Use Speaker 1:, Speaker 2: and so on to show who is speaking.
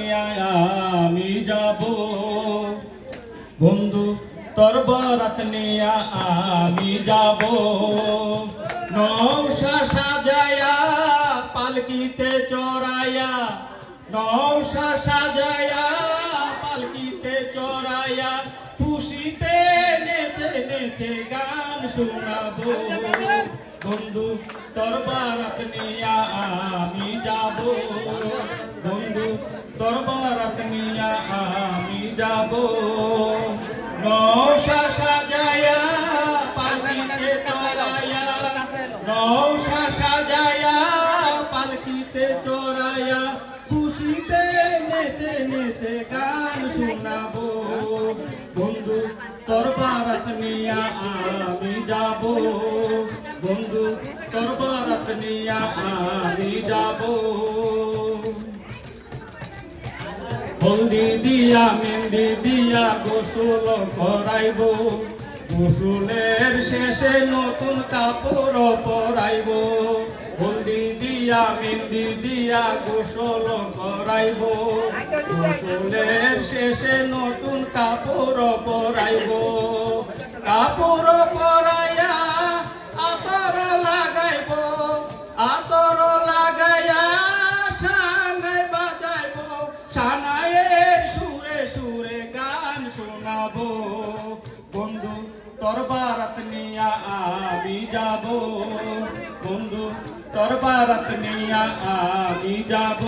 Speaker 1: নিয়ে আমি যাব বন্ধু তোর বরাত নিয়ে আমি যাব নৌশা সাজায়া পালকিতে চড়াইয়া নৌশা সাজায়া পালকিতে চড়াইয়া খুশিতে নেচে নেচে গান শোনাবো বন্ধু তোর বরাত নিয়ে আমি যাব বন্ধু তোর বরাত নিয়ে আমি যাব নৌশা সাজায়া পালকিতে চড়াইয়া নৌশা সাজায়া পালকিতে চড়াইয়া খুশিতে নেচে নেচে গান শোনাবো বন্ধু তোর বরাত নিয়ে আমি যাব বন্ধু তোর বরাত নিয়ে আমি যাব হলদি দিয়া মেহেন্দি দিয়া গোসল করাইব গোসলের শেষে নতুন কাপড় পরাইব হলদি দিয়া মেহেন্দি দিয়া গোসল করাইব গোসলের শেষে নতুন কাপড় পরাইব কাপড় পরাইয়া আতর লাগাইব আতর লাগাইয়া সানাই বাজাইব সানাইয়ের সুরে সুরে গান শোনাবো বন্ধু তোর বরাত নিয়ে আমি যাব বন্ধু তোর বরাত নিয়ে আমি যাব